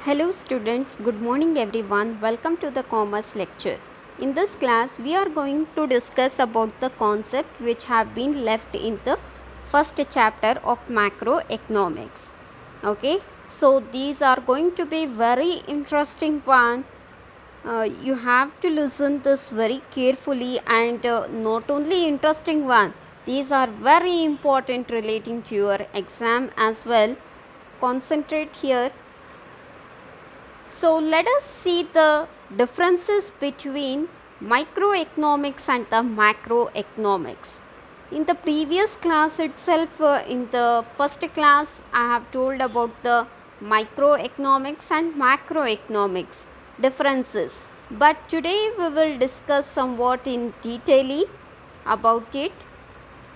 Hello students, good morning everyone. Welcome to the commerce lecture. In this class, we are going to discuss about the concept which have been left in the first chapter of macroeconomics. Okay, so these are going to be very interesting one. You have to listen this very carefully and not only interesting one. These are very important relating to your exam as well. Concentrate here. So let us see the differences between microeconomics and the macroeconomics. In the previous class itself, in the first class, I have told about the microeconomics and macroeconomics differences. But today we will discuss somewhat in detail about it.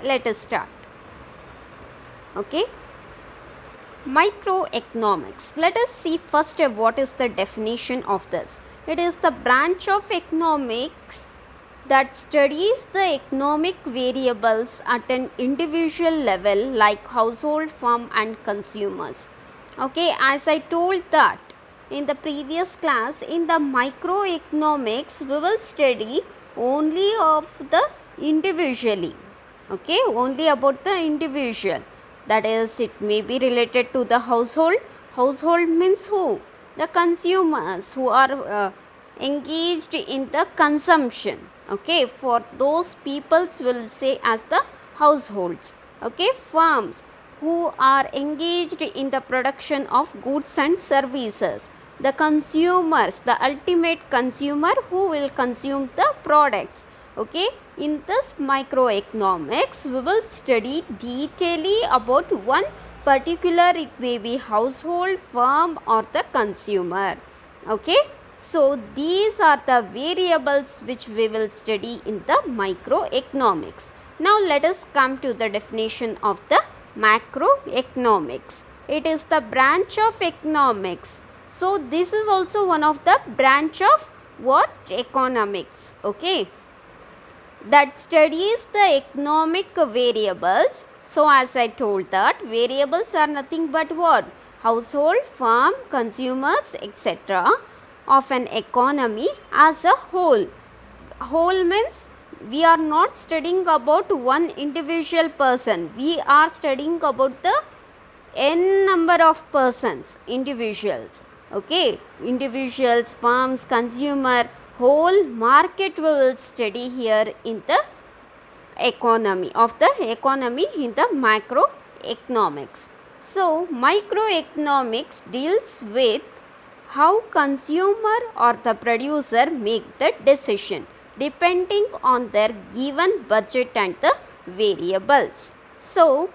Let us start. Okay. Microeconomics. Let us see first what is the definition of this. It is the branch of economics that studies the economic variables at an individual level like household, firm and consumers. Okay, as I told that in the previous class, in the microeconomics we will study only of the individually. Okay, only about the individual. That is, it may be related to the household. Household means who? The consumers who are engaged in the consumption. Okay, for those peoples will say as the households. Okay, firms who are engaged in the production of goods and services. The consumers, the ultimate consumer who will consume the products. Okay, in this microeconomics we will study detailedly about one particular, it may be household, firm or the consumer. Okay, so these are the variables which we will study in the microeconomics. Now let us come to the definition of the macroeconomics. It is the branch of economics. So this is also one of the branch of what? Economics. Okay, that studies the economic variables. So as I told that variables are nothing but what? Household, firm, consumers, etc. of an economy as a whole. Whole means we are not studying about one individual person. We are studying about the n number of persons, individuals. Okay, individuals, firms, consumer, whole market we will study here in the economy in the macroeconomics. So microeconomics deals with how consumer or the producer make the decision depending on their given budget and the variables. So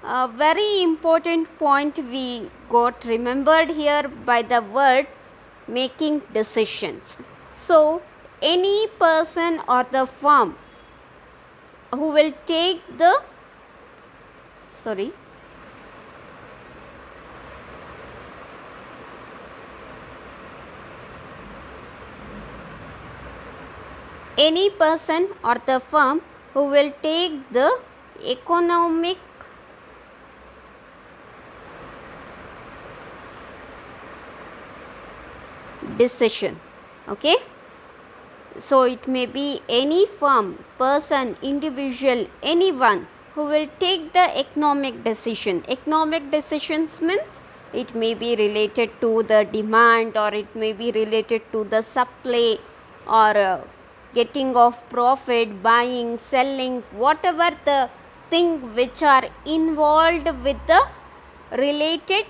a very important point we got remembered here by the word making decisions. So any person or the firm who will take the any person or the firm who will take the economic decision. Okay, so it may be any firm, person, individual, anyone who will take the economic decision. Economic decisions means it may be related to the demand or it may be related to the supply or getting of profit, buying, selling, whatever the thing which are involved with the related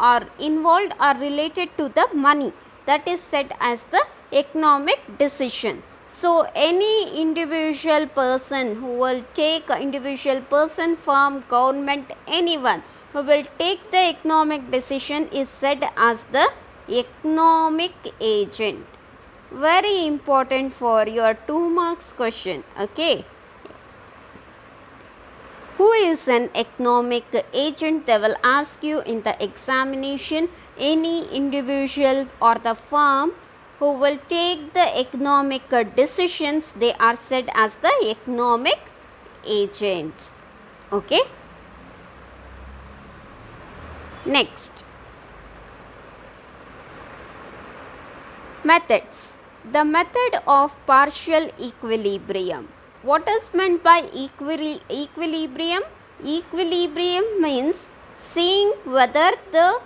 or involved or related to the money, that is said as the economic decision. So any individual person who will take, individual person, firm, government, anyone who will take the economic decision is said as the economic agent. Very important for your 2 marks question. Okay, who is an economic agent? They will ask you in the examination. Any individual or the firm who will take the economic decisions, they are said as the economic agents. Okay, next, Methods. The method of partial equilibrium. What is meant by equilibrium? Equilibrium means seeing whether the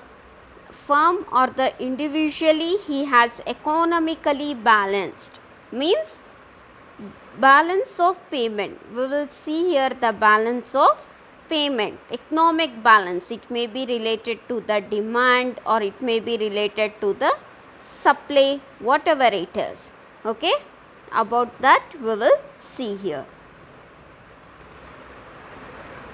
firm or the individually he has economically balanced. Means balance of payment. We will see here the balance of payment, economic balance. It may be related to the demand or it may be related to the supply, whatever it is. Okay, about that we will see here.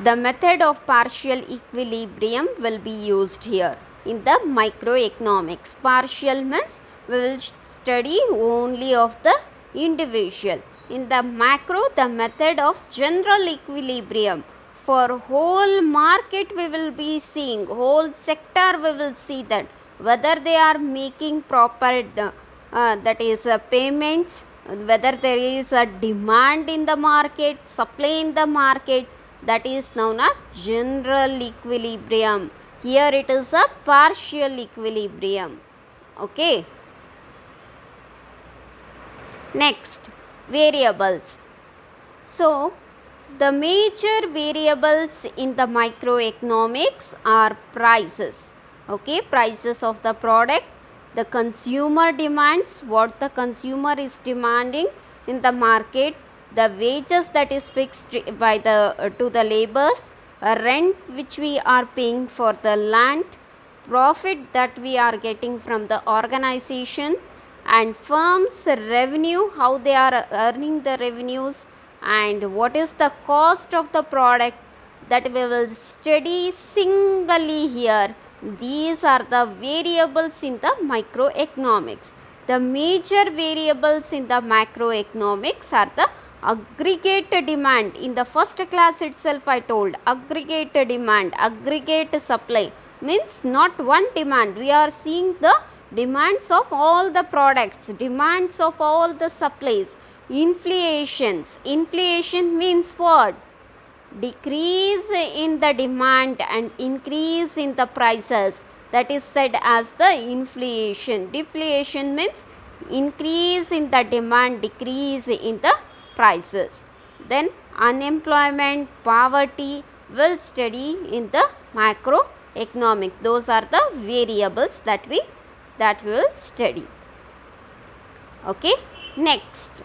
The method of partial equilibrium will be used here in the microeconomics. Partial means we will study only of the individual. In the macro, the method of general equilibrium. For whole market we will be seeing, whole sector we will see that whether they are making proper that is payments, whether there is a demand in the market, supply in the market, that is known as general equilibrium. Here it is a partial equilibrium. Okay. Next, variables. So the major variables in the microeconomics are prices. Okay, prices of the product, the consumer demands, what the consumer is demanding in the market, the wages that is fixed by the to the laborers, rent which we are paying for the land, profit that we are getting from the organization, and firms revenue, how they are earning the revenues, and what is the cost of the product, that we will study singly here. These are the variables in the microeconomics. The major variables in the macroeconomics are the aggregate demand. In the first class itself I told aggregate demand, aggregate supply means not one demand. We are seeing the demands of all the products, demands of all the supplies. Inflations. Inflation means what? Decrease in the demand and increase in the prices. That is said as the inflation. Deflation means increase in the demand, decrease in the prices. Then unemployment, poverty will study in the macroeconomic. Those are the variables that we will study. Okay. Next,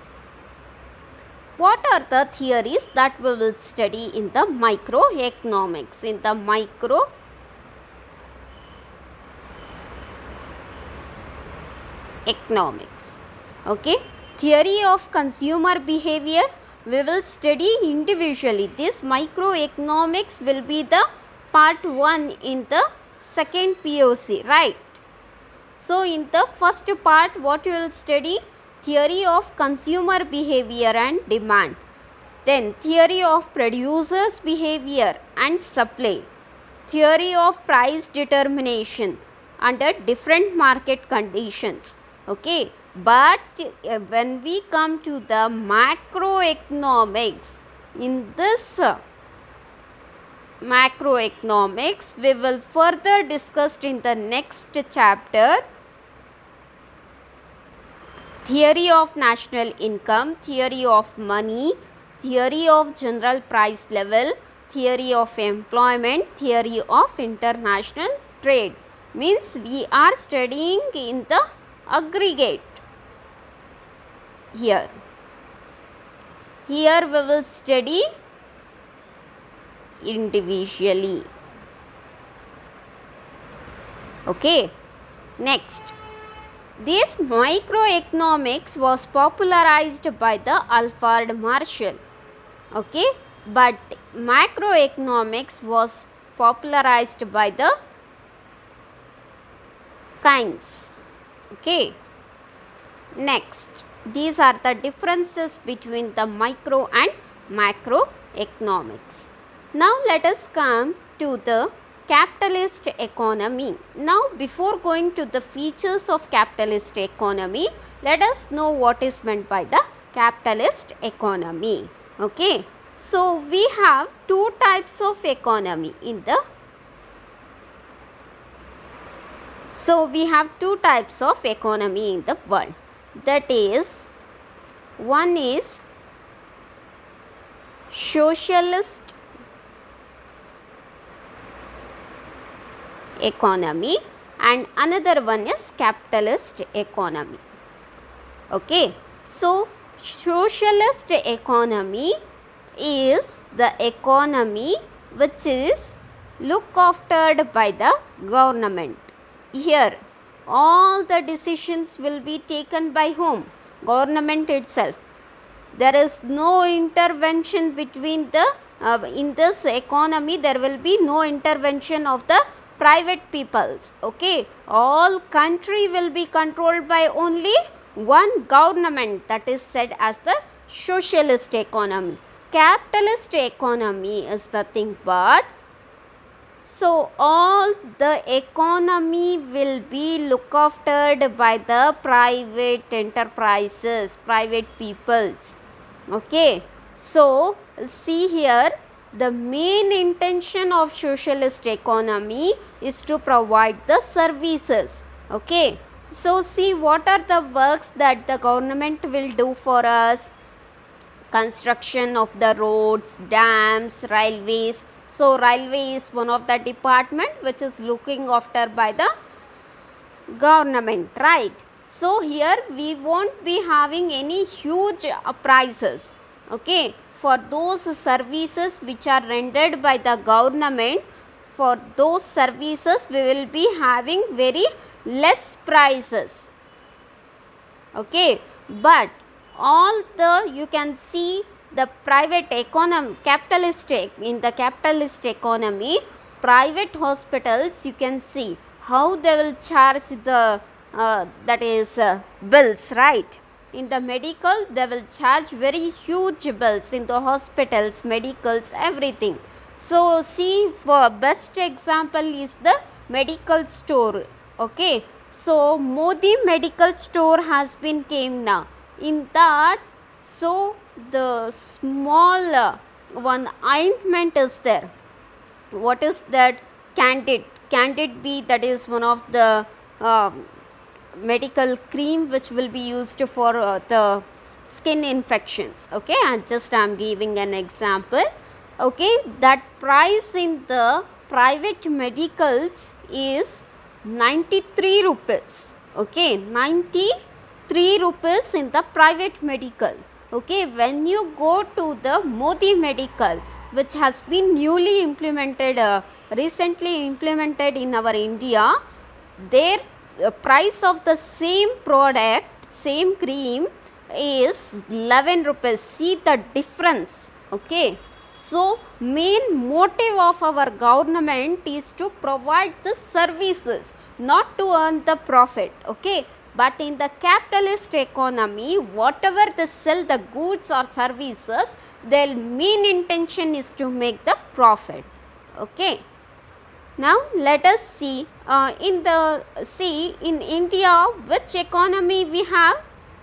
what are the theories that we will study in the microeconomics? In the microeconomics, okay, theory of consumer behavior we will study individually. This microeconomics will be the part 1 in the second POC, right? So in the first part what you will study? Theory of consumer behavior and demand, then theory of producers behavior and supply, theory of price determination under different market conditions. Okay, but when we come to the macroeconomics, in this macroeconomics we will further discuss in the next chapter. Theory of national income, theory of money, theory of general price level, theory of employment, theory of international trade. Means we are studying in the aggregate here. Here we will study individually. Okay. Next, this microeconomics was popularized by the Alfred Marshall. Okay, but macroeconomics was popularized by the Keynes. Okay. Next, these are the differences between the micro and macroeconomics. Now let us come to the capitalist economy. Now before going to the features of capitalist economy, let us know what is meant by the capitalist economy. Okay, so we have two types of economy in the So we have two types of economy in the world. That is, one is socialist economy and another one is capitalist economy. Okay, so socialist economy is the economy which is looked after by the government. Here all the decisions will be taken by whom? Government itself. There is no intervention between the in this economy there will be no intervention of the private peoples. Okay, all country will be controlled by only one government, that is said as the socialist economy. Capitalist economy is the thing, but so all the economy will be looked after by the private enterprises, private peoples. Okay, so see here, the main intention of socialist economy is to provide the services. Okay, so see what are the works that the government will do for us. Construction of the roads, dams, railways. So railway is one of the department which is looking after by the government, right? So here we won't be having any huge prices. Okay, for those services which are rendered by the government, for those services we will be having very less prices. Okay, but all the you can see the private economy, in the capitalist economy, private hospitals you can see how they will charge the that is bills, right? In the medical they will charge very huge bills, in the hospitals, medicals, everything. So see, for best example is the medical store. Okay, so Modi medical store has been came now. In that, so the small one ointment is there. What is that? Candid B, that is one of the medical cream which will be used for the skin infections. Okay, and just I am giving an example. Okay, that price in the private medicals is 93 rupees. Okay, 93 rupees in the private medical. Okay, when you go to the Modi medical, which has been newly implemented, recently implemented in our India, their price of the same product, same cream is 11 rupees. See the difference. Okay, so main motive of our government is to provide the services, not to earn the profit. Okay, but in the capitalist economy, whatever they sell the goods or services, their main intention is to make the profit. Okay, now let us see in India which economy we have.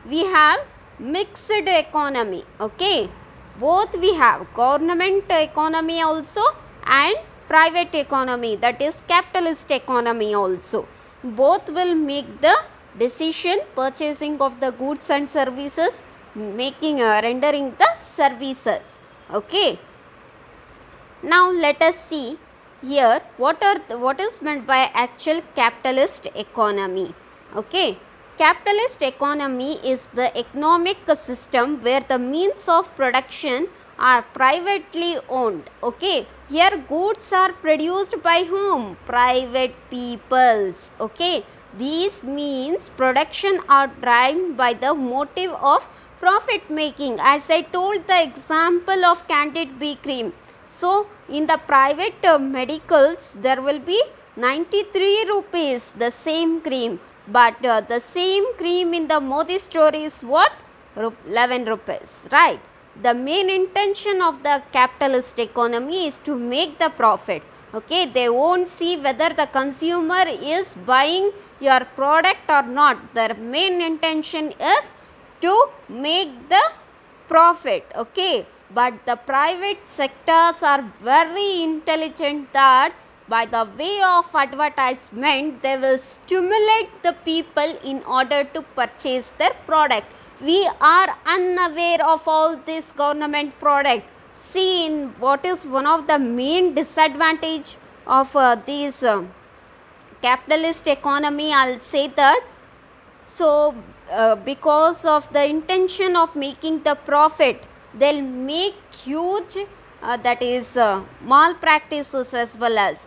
We have mixed economy. Okay, both we have government economy also and private economy, that is capitalist economy also. Both will make the decision purchasing of the goods and services, making rendering the services. Okay, now let us see here what is meant by actual capitalist economy. Okay, capitalist economy is the economic system where the means of production are privately owned. Okay, here goods are produced by whom? Private peoples. Okay, these means production are driven by the motive of profit making, as I told the example of Candid B cream. So in the private medicals there will be 93 rupees the same cream, but the same cream in the Modi store is what? 11 rupees, right? The main intention of the capitalist economy is to make the profit. Okay, they won't see whether the consumer is buying your product or not. Their main intention is to make the profit. Okay, but the private sectors are very intelligent that by the way of advertisement, they will stimulate the people in order to purchase their product. We are unaware of all this government product. See, in what is one of the main disadvantage of these capitalist economy, I'll say that. So because of the intention of making the profit, they'll make huge that is malpractices as well as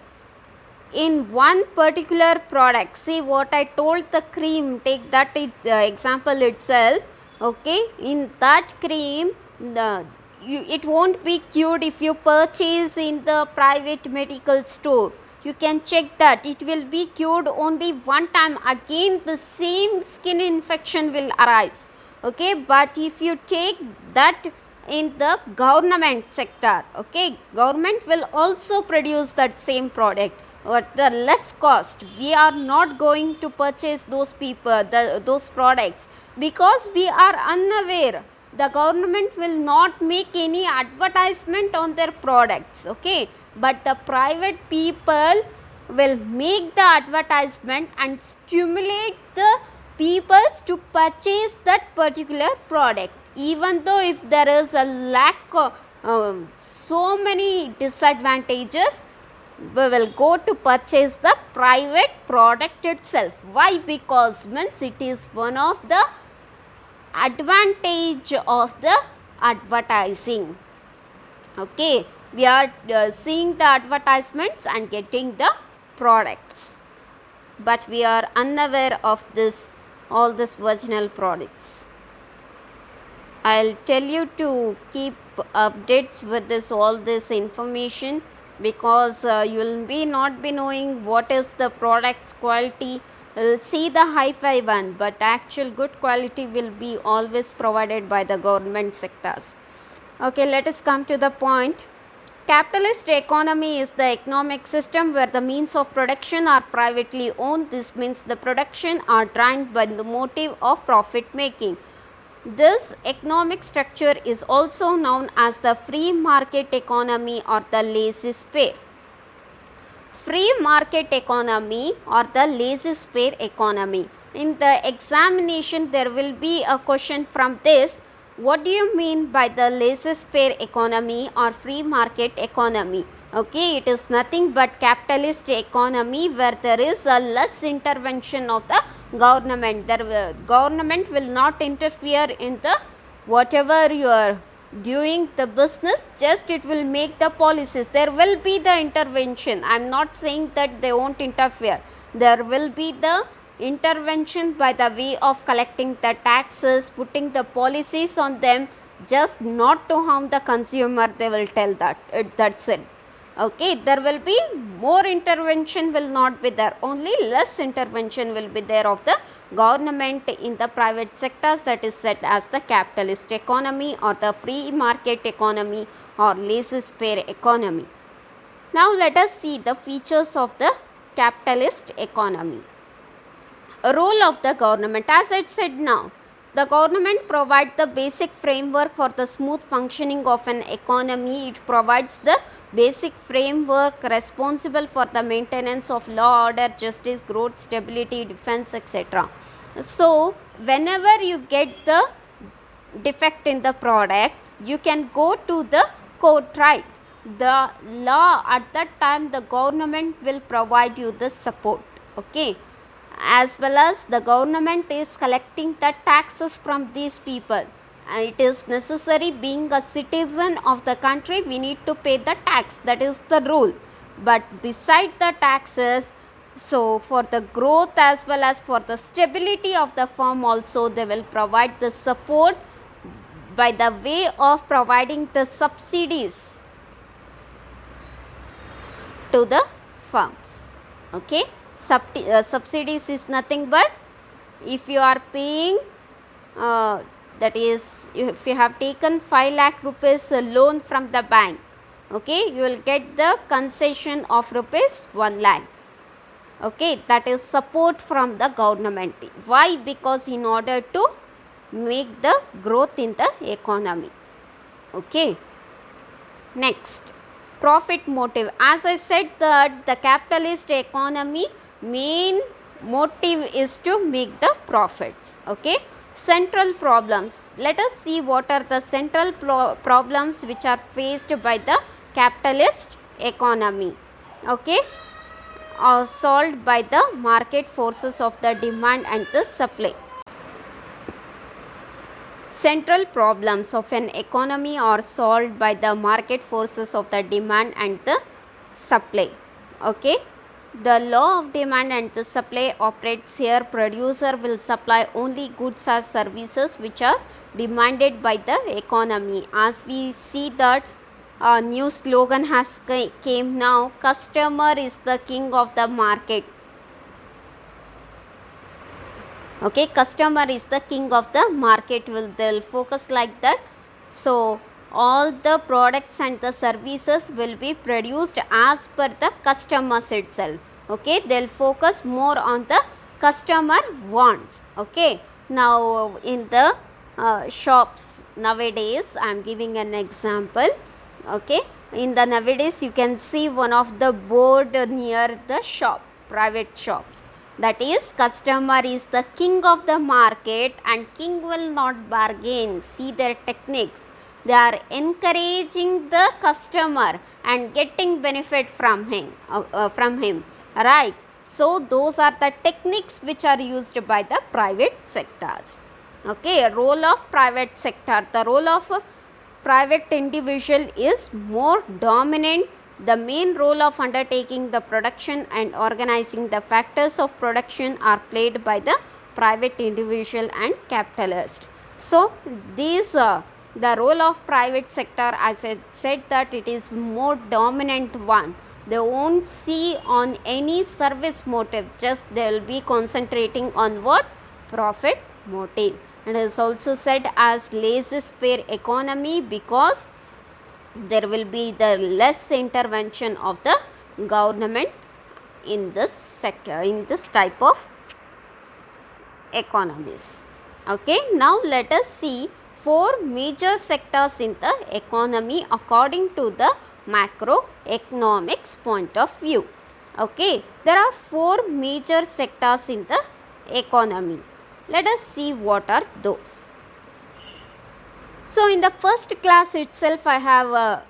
in one particular product. See what I told, the cream, take that example itself. Okay, in that cream, it won't be cured if you purchase in the private medical store. You can check that it will be cured only one time, again the same skin infection will arise. Okay, but if you take that in the government sector, okay, government will also produce that same product at the less cost. We are not going to purchase those those products because we are unaware. The government will not make any advertisement on their products, okay, but the private people will make the advertisement and stimulate the people to purchase that particular product, even though if there is a lack of so many disadvantages, we will go to purchase the private product itself. Why? Because means it is one of the advantage of the advertising. Okay, we are seeing the advertisements and getting the products, but we are unaware of this, all this virginal products. I'll tell you to keep updates with this, all this information, because you will be not be knowing what is the product's quality. You'll see the hi-fi one, but actual good quality will be always provided by the government sectors. Okay, let us come to the point. Capitalist economy is the economic system where the means of production are privately owned. This means the production are driven by the motive of profit making. This economic structure is also known as the free market economy or the laissez-faire. Free market economy or the laissez-faire economy. In the examination, there will be a question from this. What do you mean by the laissez-faire economy or free market economy? Okay, it is nothing but capitalist economy where there is a less intervention of the government. Government will not interfere in the whatever you are doing the business, just it will make the policies. There will be the intervention. I am not saying that they won't interfere. There will be the intervention by the way of collecting the taxes, putting the policies on them, just not to harm the consumer. They will tell that that's it. Okay, there will be more intervention will not be there, only less intervention will be there of the government in the private sectors, that is said as the capitalist economy or the free market economy or laissez-faire economy. Now let us see the features of the capitalist economy. A role of the government, as I said now, the government provides the basic framework for the smooth functioning of an economy. It provides the basic framework responsible for the maintenance of law, order, justice, growth, stability, defense, etc. So, whenever you get the defect in the product, you can go to the court, right? The law at that time, the government will provide you the support, okay? As well as the government is collecting the taxes from these people. It is necessary, being a citizen of the country, we need to pay the tax, that is the rule. But beside the taxes, so for the growth as well as for the stability of the firm also, they will provide the support by the way of providing the subsidies to the firms, okay. Subsidies is nothing but if you are paying that is, if you have taken 5 lakh rupees loan from the bank, okay, you will get the concession of rupees 1 lakh, okay, that is support from the government. Why? Because in order to make the growth in the economy, okay. Next, profit motive. As I said that the capitalist economy main motive is to make the profits. Okay. Central problems. Let us see what are the central problems which are faced by the capitalist economy. Okay, are solved by the market forces of the demand and the supply. Central problems of an economy are solved by the market forces of the demand and the supply. Okay, the law of demand and the supply operates here. Producer will supply only goods or services which are demanded by the economy. As we see that a new slogan has came now, customer is the king of the market. Okay, customer is the king of the market, they'll focus like that. So all the products and the services will be produced as per the customers itself. Okay, they'll focus more on the customer wants. Okay, now in the shops nowadays, I am giving an example. Okay, in the nowadays you can see one of the board near the shop, private shops, that is, customer is the king of the market and king will not bargain. See their techniques, they are encouraging the customer and getting benefit from him, right? So those are the techniques which are used by the private sectors. Okay, role of private sector. The role of private individual is more dominant. The main role of undertaking the production and organizing the factors of production are played by the private individual and capitalist. So these the role of private sector, as I said, that it is more dominant one. They won't see on any service motive, just they will be concentrating on what? Profit motive. And it is also said as laissez-faire economy because there will be the less intervention of the government in this sector, in this type of economies. Okay, now let us see 4 major sectors in the economy according to the macroeconomics point of view. Okay, there are 4 major sectors in the economy. Let us see what are those. So in the first class itself, I have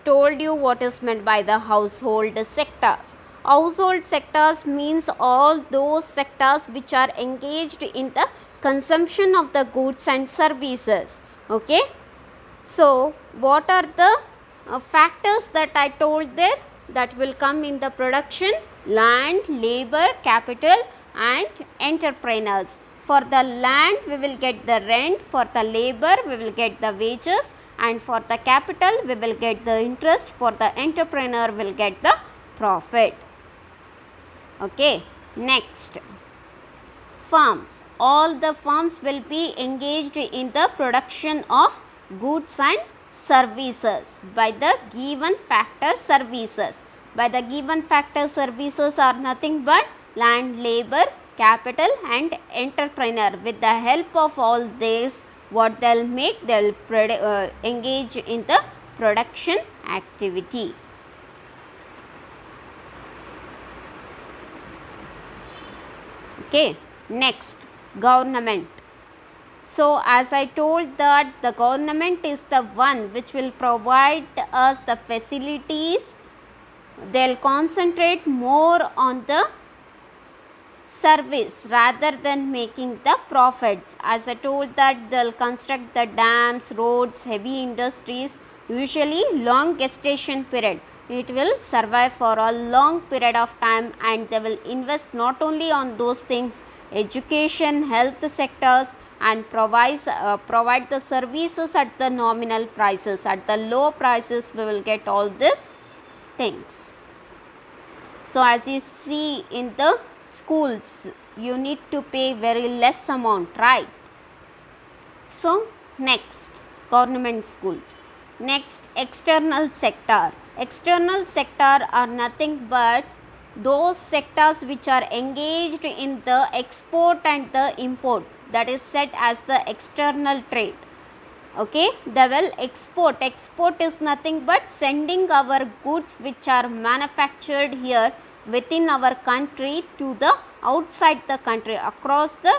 told you what is meant by the household sectors. Household sectors means all those sectors which are engaged in the consumption of the goods and services. Okay, so what are the factors that I told there that will come in the production? Land, labor, capital and entrepreneurs. For the land we will get the rent, for the labor we will get the wages, and for the capital we will get the interest, for the entrepreneur will get the profit. Okay, next, firms. All the firms will be engaged in the production of goods and services by the given factor services. By the given factor services are nothing but land, labor, capital and entrepreneur. With the help of all this, what they will make, they will engage in the production activity. Okay, next, government. So as I told that the government is the one which will provide us the facilities. They will concentrate more on the service rather than making the profits. As I told that they will construct the dams, roads, heavy industries, usually long gestation period. It will survive for a long period of time and they will invest not only on those things, education, health sectors, and provide the services at the nominal prices. At the low prices we will get all these things. So as you see in the schools, you need to pay very less amount, right? So next, government schools. Next, external sector. External sector are nothing but those sectors which are engaged in the export and the import, that is said as the external trade. Okay, they will export. Export is nothing but sending our goods which are manufactured here within our country to the outside the country, across the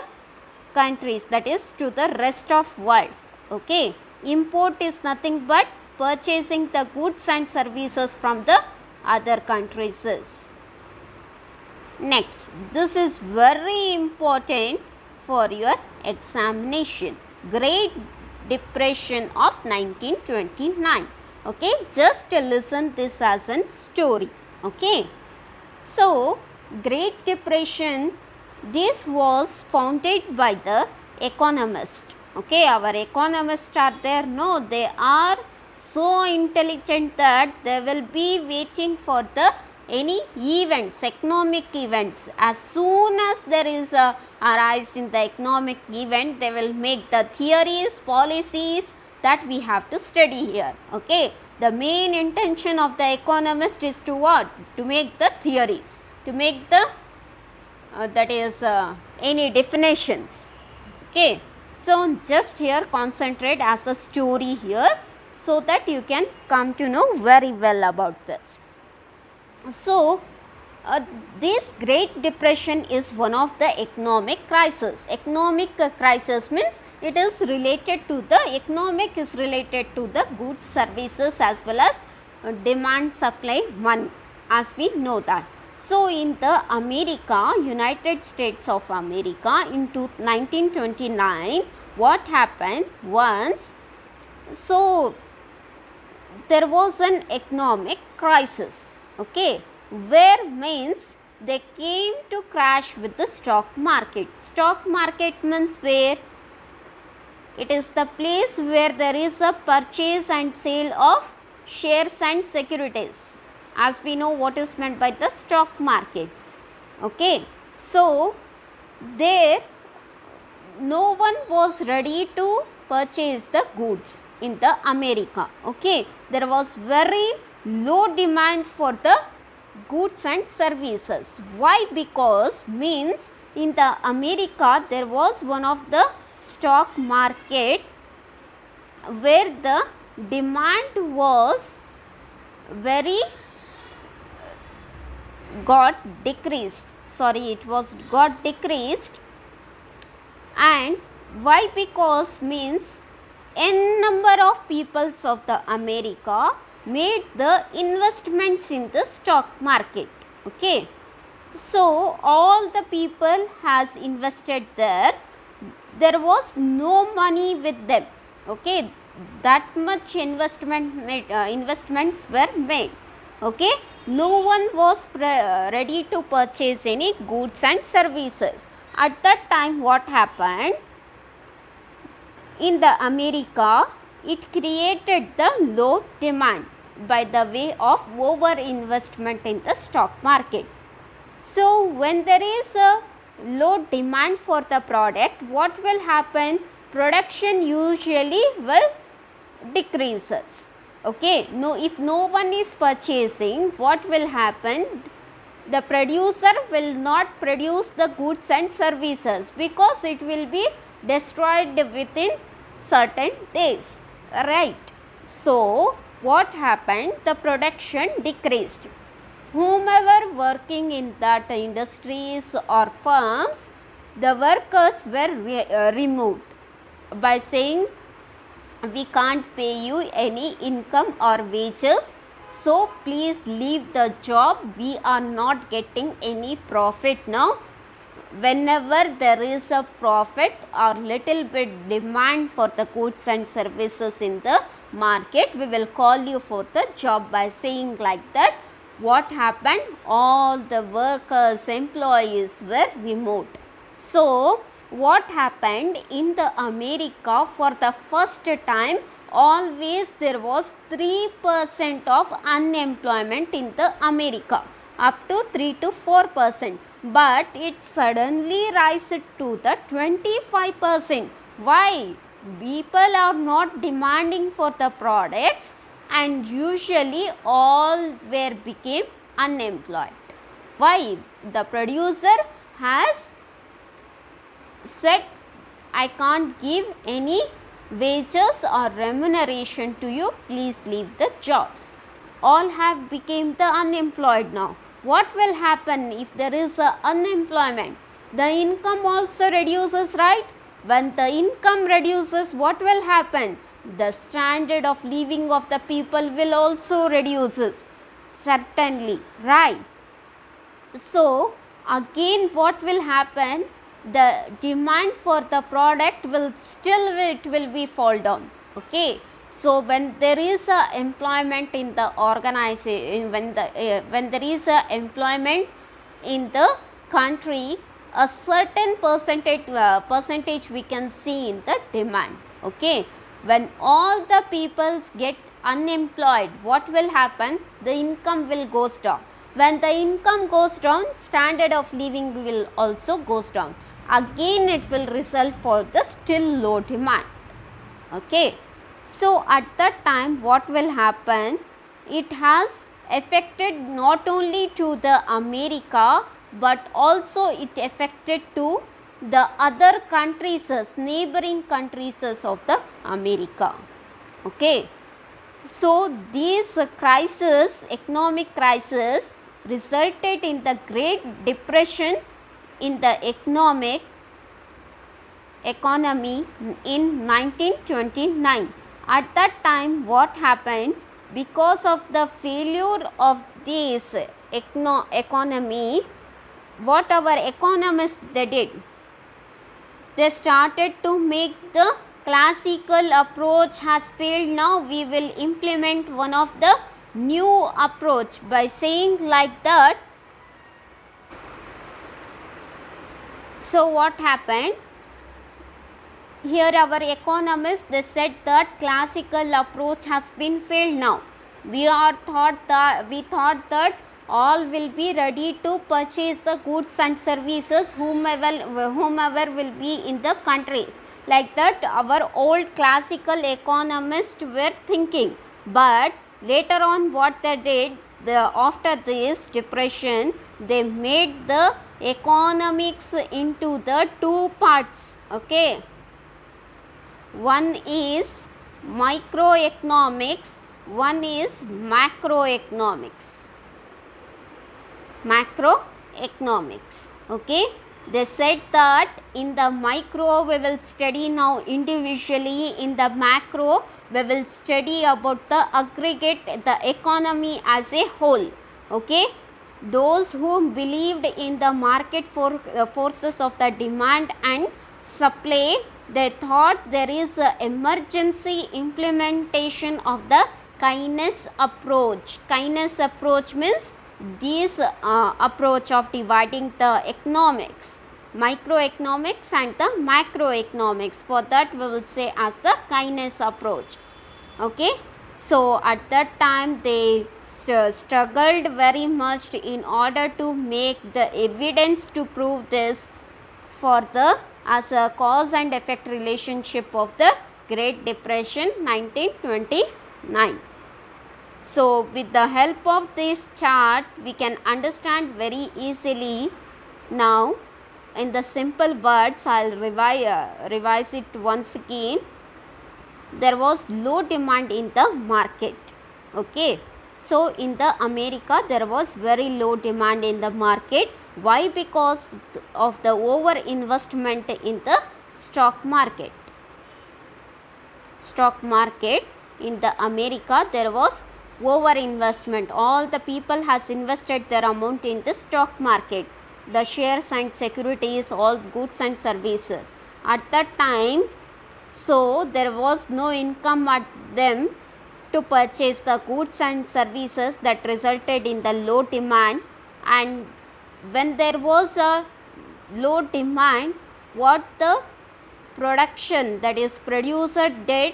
countries, that is to the rest of world. Okay, import is nothing but purchasing the goods and services from the other countries. Next, this is very important for your examination. Great Depression of 1929. Okay, just listen this as a story. Okay, so Great Depression, this was founded by the economist. Okay, our economists are there. No, they are so intelligent that they will be waiting for the any events, economic events. As soon as there is a arise in the economic event, they will make the theories, policies that we have to study here. Okay, the main intention of the economist is to what? To make the theories, to make the that is any definitions. Okay, so just here concentrate as a story here, so that you can come to know very well about this. So this Great Depression is one of the economic crisis. Economic crisis means it is related to the economic, is related to the goods, services as well as demand, supply, money, as we know that. So in the America, United States of America, in 1929, what happened once? So there was an economic crisis. Okay, where means they came to crash with the stock market. Stock market means where? It is the place where there is a purchase and sale of shares and securities, as we know what is meant by the stock market. Okay, so there no one was ready to purchase the goods in the America. Okay, there was very low demand for the goods and services. Why? Because means in the America there was one of the stock market where the demand was very got decreased. Sorry, it was got decreased. And why? Because means n number of peoples of the America made the investments in the stock market. Okay, so all the people has invested there. There was no money with them. Okay, that much investments were made. Okay, no one was ready to purchase any goods and services. At that time, what happened? In the America, it created the low demand by the way of over investment in the stock market. So when there is a low demand for the product, what will happen? Production usually will decreases. Okay, no, if no one is purchasing, what will happen? The producer will not produce the goods and services, because it will be destroyed within certain days, right? So what happened? The production decreased. Whomever working in that industries or firms, the workers were removed by saying, we can't pay you any income or wages, so please leave the job, we are not getting any profit now. Whenever there is a profit or little bit demand for the goods and services in the market, we will call you for the job. By saying like that, what happened? All the workers, employees were removed. So what happened in the America? For the first time, always there was 3% of unemployment in the America, up to 3 to 4%. But it suddenly rises to the 25%. Why? People are not demanding for the products, and usually all were became unemployed. Why? The producer has said, I can't give any wages or remuneration to you, please leave the jobs. All have become the unemployed now. What will happen if there is a unemployment? The income also reduces, right? When the income reduces, what will happen? The standard of living of the people will also reduces. Certainly, right? So again what will happen, the demand for the product will still it will be fall down. Okay, so when there is a employment in the organization, when there is a employment in the country, a certain percentage we can see in the demand. Okay, when all the peoples get unemployed, what will happen? The income will goes down. When the income goes down, standard of living will also goes down. Again it will result for the still low demand. Okay, so at that time what will happen? It has affected not only to the America, but also it affected to the other countries, neighboring countries of the America. Okay, so these crisis, economic crisis, resulted in the Great Depression in the economy in 1929. At that time what happened? Because of the failure of this economy, what our economists they did? They started to make the classical approach has failed, now we will implement one of the new approach by saying like that. So what happened? Here our economists they said that classical approach has been failed now. We thought that all will be ready to purchase the goods and services whomever will be in the countries. Like that our old classical economists were thinking. But later on what they did, after this depression, they made the economics into the two parts. Okay, one is microeconomics, one is macroeconomics. Okay, they said that in the micro we will study now individually, in the macro we will study about the aggregate, the economy as a whole. Okay, those who believed in the market forces of the demand and supply, they thought there is a emergency implementation of the Keynes approach. Keynes approach means this approach of dividing the economics, microeconomics and the macroeconomics. For that we will say as the Keynes approach. Okay, so at that time they struggled very much in order to make the evidence to prove this for the as a cause and effect relationship of the Great Depression 1929. So with the help of this chart we can understand very easily. Now in the simple words I will revise it once again. There was low demand in the market. Okay, so in the America there was very low demand in the market. Why? Because of the over investment in the stock market. In the America there was over investment. All the people has invested their amount in the stock market, the shares and securities, all goods and services. At that time, so there was no income at them to purchase the goods and services, that resulted in the low demand. And when there was a low demand, what the production, that is producer, did?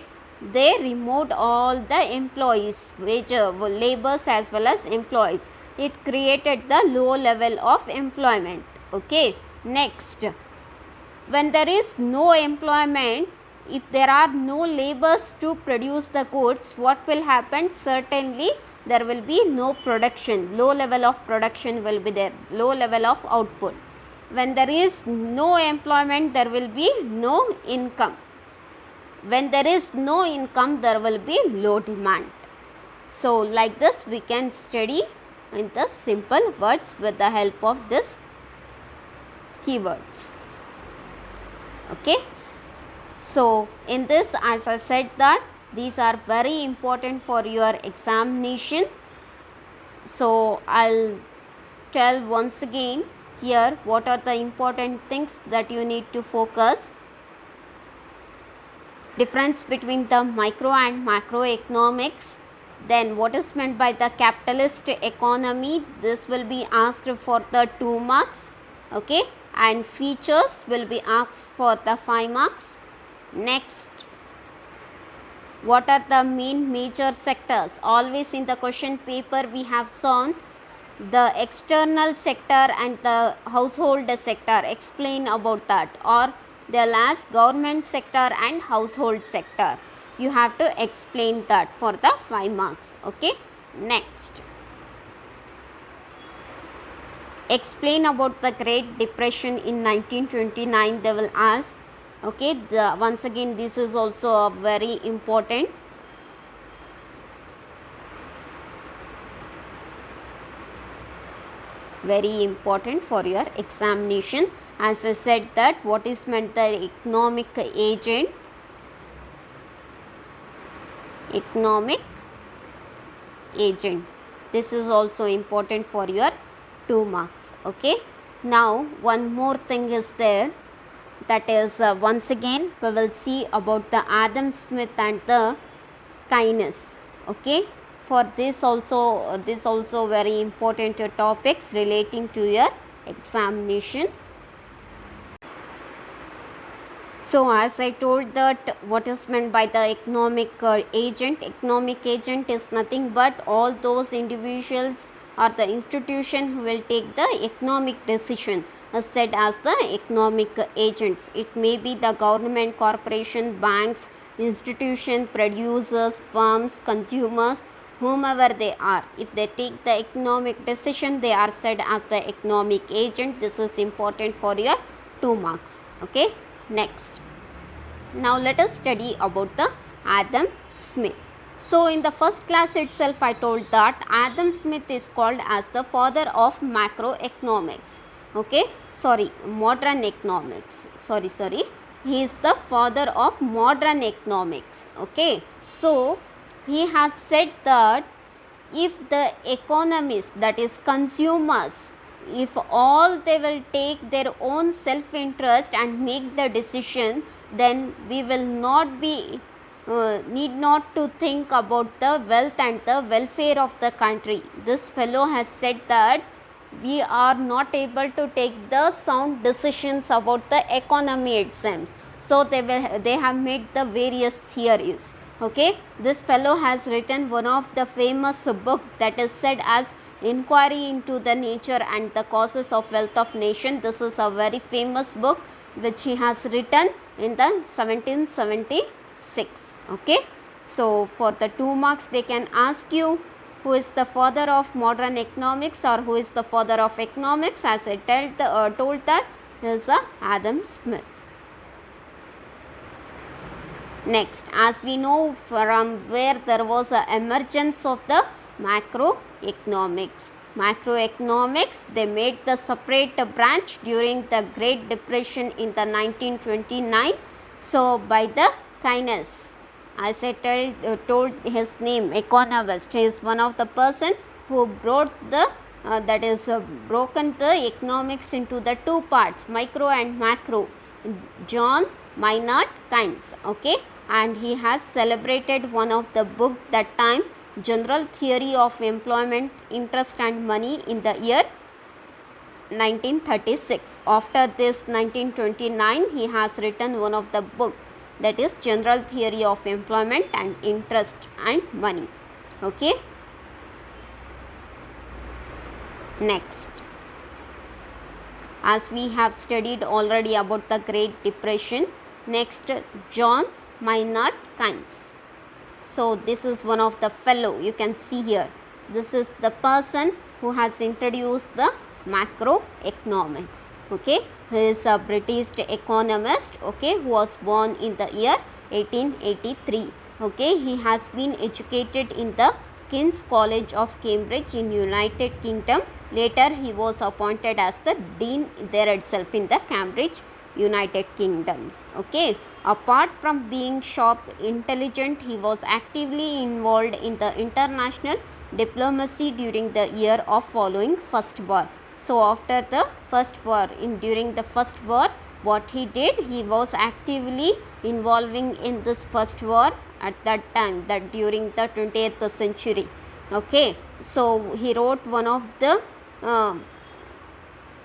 They removed all the employees, laborers as well as employees. It created the low level of employment. Okay, next, when there is no employment, if there are no laborers to produce the goods, what will happen? Certainly there will be no production, low level of production will be there, low level of output. When there is no employment, there will be no income. when there is no income, there will be low demand. So like this we can study in the simple words with the help of this keywords. Okay. So in this, as I said that these are very important for your examination. So I'll tell once again here what are the important things that you need to focus. Difference between the micro and macroeconomics. Then what is meant by the capitalist economy, this will be asked for the 2 marks. Okay, and features will be asked for the 5 marks. Next, what are the main major sectors? Always in the question paper we have shown the external sector and the household sector, explain about that, or the last government sector and household sector. You have to explain that for the 5 marks. Okay. Next, explain about the Great Depression in 1929, they will ask. Okay, once again this is also a very important. Very important for your examination. As I said that what is meant the economic agent. Economic agent. This is also important for your 2 marks. Okay. Now one more thing is there, that is once again we will see about the Adam Smith and the Keynes. Okay. For this also very important topics relating to your examination. So as I told that what is meant by the economic agent. Economic agent is nothing but all those individuals or the institution who will take the economic decision, as said as the economic agents. It may be the government, corporation, banks, institution, producers, firms, consumers, whomever they are. If they take the economic decision, they are said as the economic agent. This is important for your 2 marks. Okay. Next, now let us study about the Adam Smith. So in the first class itself I told that Adam Smith is called as the father of macroeconomics. Okay, modern economics. He is the father of modern economics. Okay, so he has said that if the economists, that is consumers, if all they will take their own self interest and make the decision, then we will not be need not to think about the wealth and the welfare of the country. This fellow has said that we are not able to take the sound decisions about the economy itself. So they have made the various theories. Okay, this fellow has written one of the famous book that is said as Inquiry into the Nature and the Causes of Wealth of Nation. This is a very famous book which he has written in the 1776. Okay, so for the 2 marks they can ask you who is the father of modern economics or who is the father of economics. As I told that is Adam Smith. Next, as we know from where there was a emergence of the macroeconomics. Macroeconomics, they made the separate branch during the Great Depression in the 1929. So by the Keynes, as I told his name, economist, he is one of the person who brought the broken the economics into the 2 parts, micro and macro. John Maynard Keynes. Okay, and he has celebrated one of the book that time, General Theory of Employment, Interest and Money, in the year 1936. After this 1929 he has written one of the book, that is General Theory of Employment and Interest and Money. Okay. Next, as we have studied already about the Great Depression, next John Maynard Keynes. So this is one of the fellow, you can see here, this is the person who has introduced the macroeconomics. Okay, he is a British economist, okay, who was born in the year 1883. Okay, he has been educated in the King's College of Cambridge in United Kingdom. Later he was appointed as the dean there itself in the Cambridge, United Kingdoms. Okay, apart from being sharp, intelligent, he was actively involved in the international diplomacy during the year of following First War. So after the First War, during the First War, what he did, he was actively involving in this First War at that time, that during the 20th century. Okay, so he wrote one of the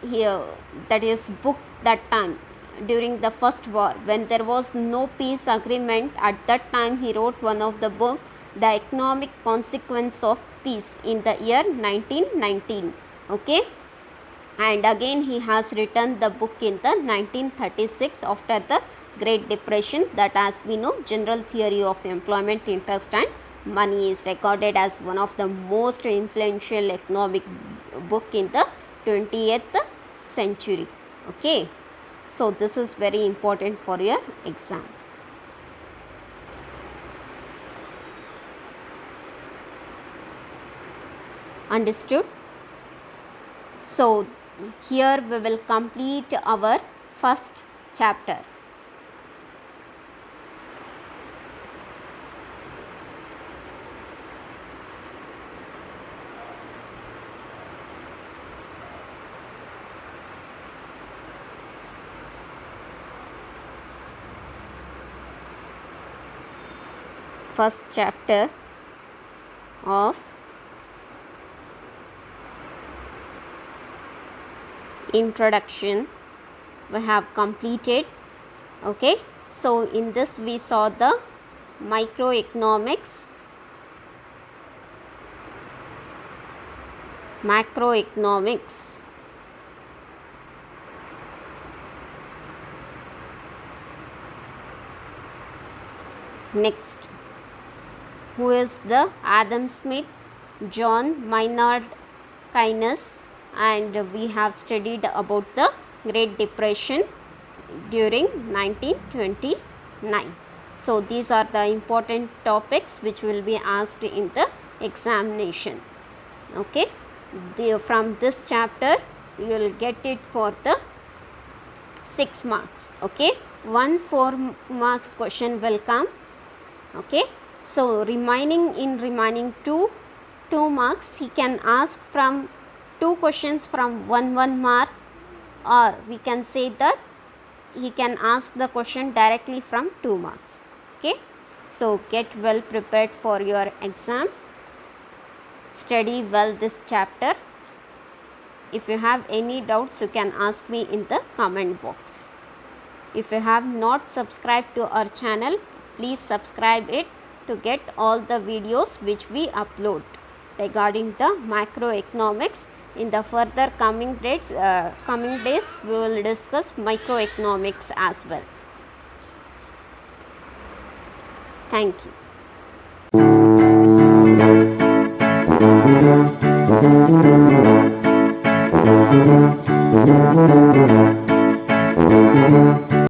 here that is book that time during the First War, when there was no peace agreement. At that time he wrote one of the book, The Economic Consequence of Peace, in the year 1919. Okay, and again he has written the book in the 1936 after the Great Depression, that, as we know, General Theory of Employment, Interest and Money is regarded as one of the most influential economic book in the 20th century. Okay, so this is very important for your exam. Understood? So here we will complete our first chapter. First chapter of introduction we have completed. Okay, so in this we saw the microeconomics, macroeconomics, next, who is the Adam Smith, John Maynard Keynes, and we have studied about the Great Depression during 1929. So these are the important topics which will be asked in the examination. Okay, from this chapter you will get it for the 6 marks. Okay, 1 4 marks question will come. Okay, so remaining 2 marks, he can ask from 2 questions from 1 mark, or we can say that he can ask the question directly from 2 marks. Okay, so get well prepared for your exam, study well this chapter. If you have any doubts, you can ask me in the comment box. If you have not subscribed to our channel, please subscribe it to get all the videos which we upload regarding the macroeconomics. In the further coming days we will discuss microeconomics as well. Thank you.